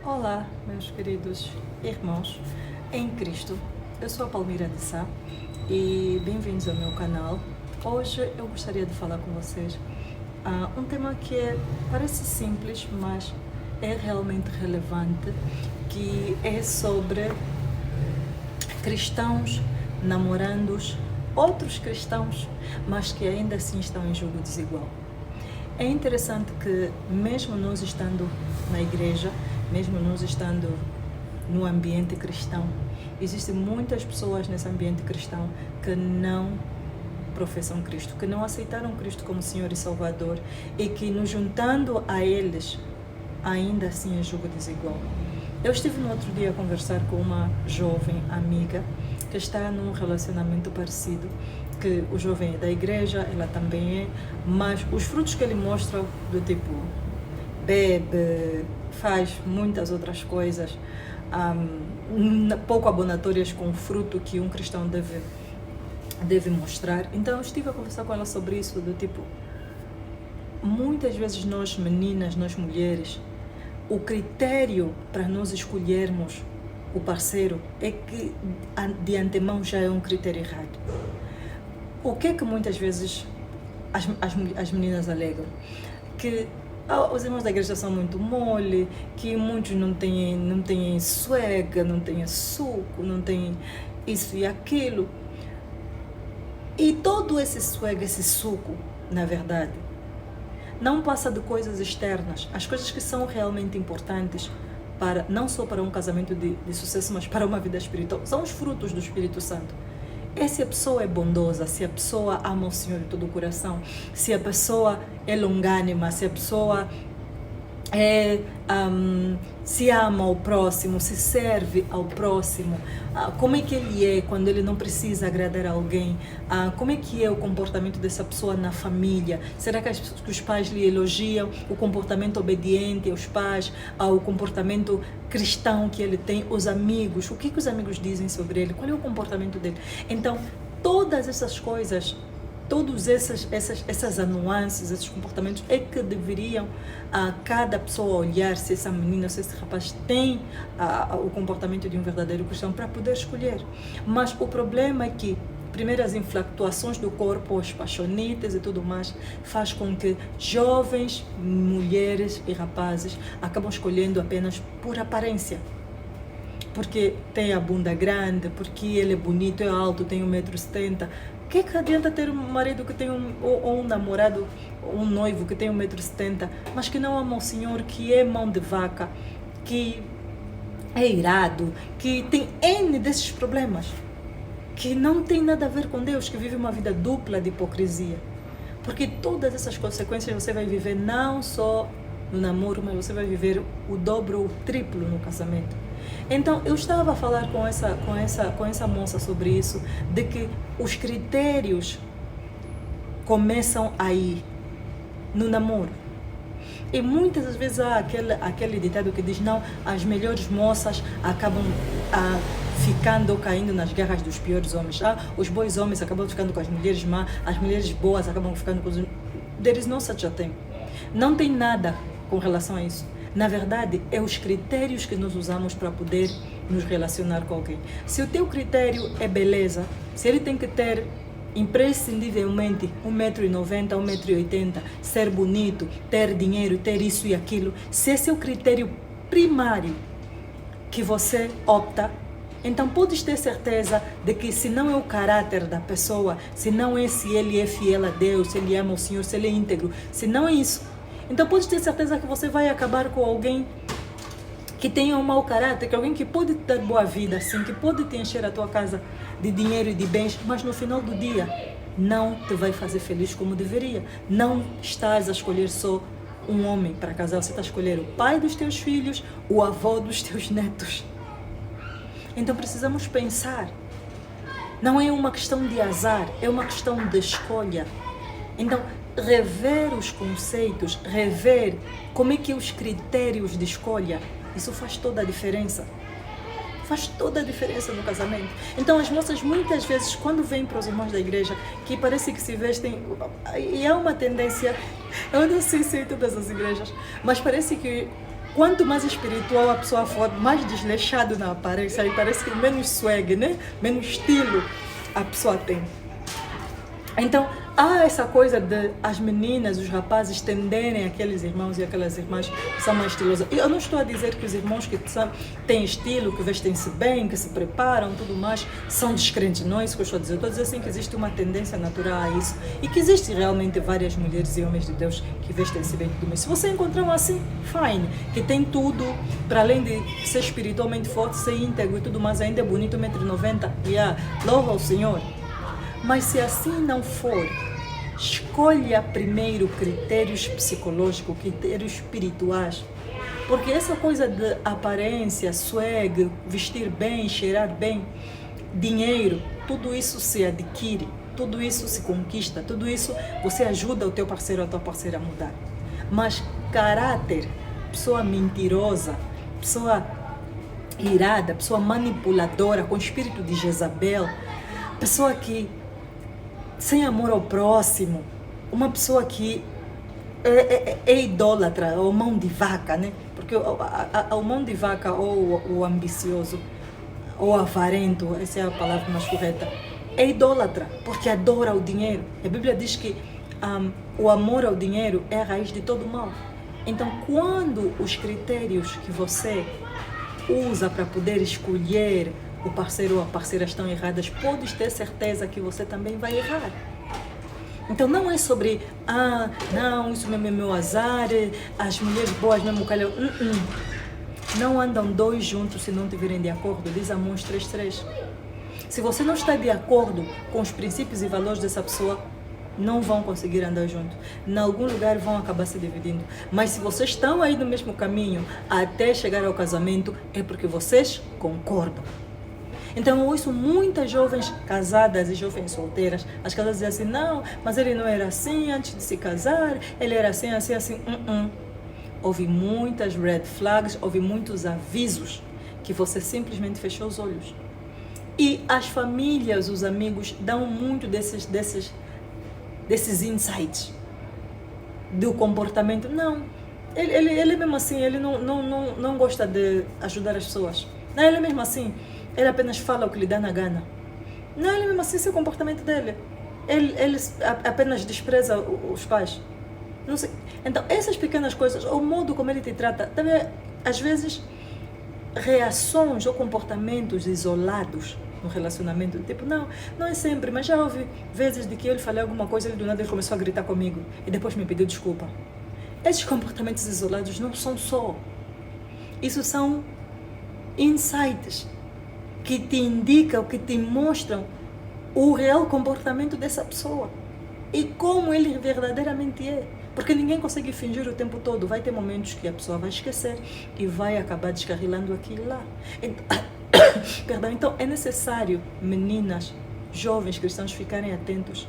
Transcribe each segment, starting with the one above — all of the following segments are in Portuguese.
Olá, meus queridos irmãos em Cristo. Eu sou a Palmira de Sá e bem-vindos ao meu canal. Hoje eu gostaria de falar com vocês um tema que parece simples, mas é realmente relevante, que é sobre cristãos namorando outros cristãos, mas que ainda assim estão em julgo desigual. É interessante que, mesmo nós estando na igreja, mesmo nós estando no ambiente cristão, existem muitas pessoas nesse ambiente cristão que não professam Cristo, que não aceitaram Cristo como Senhor e Salvador e que, nos juntando a eles, ainda assim é julgo desigual. Eu estive no outro dia a conversar com uma jovem amiga que está num relacionamento parecido, que o jovem é da igreja, ela também é, mas os frutos que ele mostra, do tipo, bebe, faz muitas outras coisas, pouco abonatórias com o fruto que um cristão deve mostrar. Então eu estive a conversar com ela sobre isso, do tipo, muitas vezes nós meninas, nós mulheres, o critério para nós escolhermos o parceiro é que de antemão já é um critério errado. O que é que muitas vezes as meninas alegam? Que os irmãos da igreja são muito mole, que muitos não têm suega, não têm suco, não têm isso e aquilo. E todo esse suega, esse suco, na verdade, não passa de coisas externas. As coisas que são realmente importantes, não só para um casamento de sucesso, mas para uma vida espiritual, são os frutos do Espírito Santo. Se a pessoa é bondosa, se a pessoa ama o Senhor de todo o coração, se a pessoa é longânima, se a pessoa se ama ao próximo, se serve ao próximo, como é que ele é quando ele não precisa agradar a alguém, como é que é o comportamento dessa pessoa na família, será que os pais lhe elogiam o comportamento obediente aos pais, o comportamento cristão que ele tem, os amigos, o que os amigos dizem sobre ele, qual é o comportamento dele. Então, todas essas coisas, todas essas nuances, esses comportamentos é que deveriam cada pessoa olhar se essa menina, se esse rapaz tem o comportamento de um verdadeiro cristão para poder escolher. Mas o problema é que primeiro as influtuações do corpo, as paixonites e tudo mais, faz com que jovens, mulheres e rapazes acabam escolhendo apenas por aparência. Porque tem a bunda grande, porque ele é bonito, é alto, tem 1,70 m. O que adianta ter um marido que tem ou um namorado, ou um noivo que tem 1,70 m, mas que não ama o Senhor, que é mão de vaca, que é irado, que tem N desses problemas, que não tem nada a ver com Deus, que vive uma vida dupla de hipocrisia. Porque todas essas consequências você vai viver não só no namoro, mas você vai viver o dobro ou o triplo no casamento. Então, eu estava a falar com essa moça sobre isso, de que os critérios começam aí, no namoro. E muitas das vezes há aquele ditado que diz, não, as melhores moças acabam ficando, caindo nas garras dos piores homens. Os bons homens acabam ficando com as mulheres más, as mulheres boas acabam ficando com os... There is no such a thing. Não tem nada com relação a isso. Na verdade, é os critérios que nós usamos para poder nos relacionar com alguém. Se o teu critério é beleza, se ele tem que ter imprescindivelmente 1,90 m, 1,80 m, ser bonito, ter dinheiro, ter isso e aquilo, se esse é o critério primário que você opta, então podes ter certeza de que, se não é o caráter da pessoa, se não é se ele é fiel a Deus, se ele ama o Senhor, se ele é íntegro, se não é isso, então pode ter certeza que você vai acabar com alguém que tenha um mau caráter, que alguém que pode te dar boa vida, assim, que pode te encher a tua casa de dinheiro e de bens, mas no final do dia não te vai fazer feliz como deveria. Não estás a escolher só um homem para casar, você está a escolher o pai dos teus filhos, o avô dos teus netos. Então precisamos pensar. Não é uma questão de azar, é uma questão de escolha. Então, rever os conceitos, rever como é que os critérios de escolha, isso faz toda a diferença. Faz toda a diferença no casamento. Então as moças muitas vezes, quando vêm para os irmãos da igreja, que parece que se vestem, e é uma tendência, eu não sei se é em todas as igrejas, mas parece que Quanto mais espiritual a pessoa for, mais desleixado na aparência, e parece que menos swag, né? Menos estilo a pessoa tem. Então, há essa coisa de as meninas, os rapazes tenderem aqueles irmãos e aquelas irmãs que são mais estilosas. E eu não estou a dizer que os irmãos que têm estilo, que vestem-se bem, que se preparam, tudo mais, são descrentes. Não é isso que eu estou a dizer. Eu estou a dizer assim que existe uma tendência natural a isso e que existe realmente várias mulheres e homens de Deus que vestem-se bem, tudo mais. Se você encontrar um assim, fine, que tem tudo, para além de ser espiritualmente forte, ser íntegro e tudo mais, ainda é bonito, 1,90 m, louva ao Senhor. Mas se assim não for, escolha primeiro critérios psicológicos, critérios espirituais. Porque essa coisa de aparência, swag, vestir bem, cheirar bem, dinheiro, tudo isso se adquire, tudo isso se conquista, tudo isso você ajuda o teu parceiro ou a tua parceira a mudar. Mas caráter, pessoa mentirosa, pessoa irada, pessoa manipuladora, com espírito de Jezabel, pessoa que sem amor ao próximo, uma pessoa que é idólatra, ou mão de vaca, né? Porque o mão de vaca ou o ambicioso, ou avarento, essa é a palavra mais correta, é idólatra, porque adora o dinheiro. A Bíblia diz que o amor ao dinheiro é a raiz de todo mal. Então, quando os critérios que você usa para poder escolher o parceiro ou a parceira estão erradas, podes ter certeza que você também vai errar. Então não é sobre, não, isso mesmo é meu azar, as mulheres boas mesmo calham. Não andam dois juntos se não estiverem de acordo, diz Amós 3:3. Se você não está de acordo com os princípios e valores dessa pessoa, não vão conseguir andar juntos. Em algum lugar vão acabar se dividindo. Mas se vocês estão aí no mesmo caminho até chegar ao casamento, é porque vocês concordam. Então eu ouço muitas jovens casadas e jovens solteiras, as casadas dizem assim, não, mas ele não era assim antes de se casar, ele era assim, assim, assim. Houve muitas red flags, houve muitos avisos que você simplesmente fechou os olhos. E as famílias, os amigos, dão muito desses insights do comportamento. Não, ele mesmo assim, ele não gosta de ajudar as pessoas. Não, ele mesmo assim, ele apenas fala o que lhe dá na gana. Não, ele mesmo assim, esse é o comportamento dele. Ele apenas despreza os pais. Não sei. Então, essas pequenas coisas, o modo como ele te trata, também, às vezes, reações ou comportamentos isolados no relacionamento, tipo, não é sempre, mas já houve vezes de que eu lhe falei alguma coisa, ele do nada ele começou a gritar comigo e depois me pediu desculpa. Esses comportamentos isolados não são só. Isso são insights que te indicam, que te mostram o real comportamento dessa pessoa e como ele verdadeiramente é. Porque ninguém consegue fingir o tempo todo. Vai ter momentos que a pessoa vai esquecer e vai acabar descarrilando aquilo lá. Então é necessário, meninas, jovens cristãos, ficarem atentos.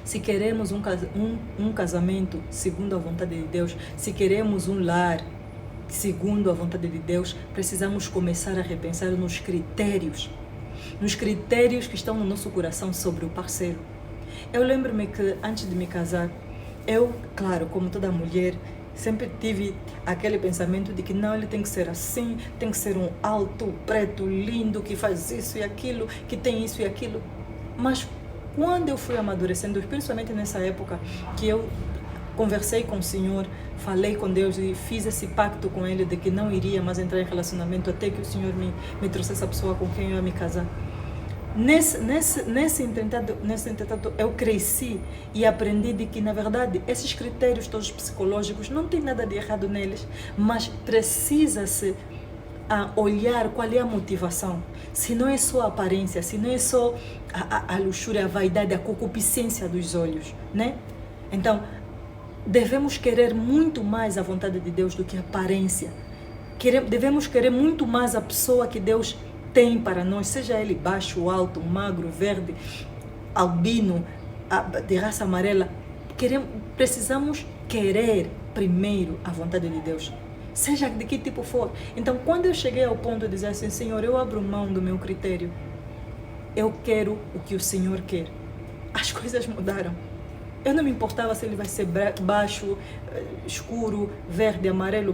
Se queremos um casamento segundo a vontade de Deus, se queremos um lar segundo a vontade de Deus, precisamos começar a repensar nos critérios que estão no nosso coração sobre o parceiro. Eu lembro-me que antes de me casar, eu, claro, como toda mulher, sempre tive aquele pensamento de que não, ele tem que ser assim, tem que ser um alto, preto, lindo, que faz isso e aquilo, que tem isso e aquilo. Mas quando eu fui amadurecendo, principalmente nessa época que eu conversei com o Senhor, falei com Deus e fiz esse pacto com Ele de que não iria mais entrar em relacionamento até que o Senhor me trouxesse a pessoa com quem eu ia me casar. Nesse entretanto, eu cresci e aprendi de que, na verdade, esses critérios todos psicológicos, não tem nada de errado neles, mas precisa-se olhar qual é a motivação. Se não é só a aparência, se não é só a luxúria, a vaidade, a concupiscência dos olhos, né? Então, devemos querer muito mais a vontade de Deus do que a aparência. Devemos querer muito mais a pessoa que Deus tem para nós, seja ele baixo, alto, magro, verde, albino, de raça amarela. Precisamos querer primeiro a vontade de Deus, seja de que tipo for. Então, quando eu cheguei ao ponto de dizer assim, Senhor, eu abro mão do meu critério, eu quero o que o Senhor quer, as coisas mudaram. Eu não me importava se ele vai ser baixo, escuro, verde, amarelo,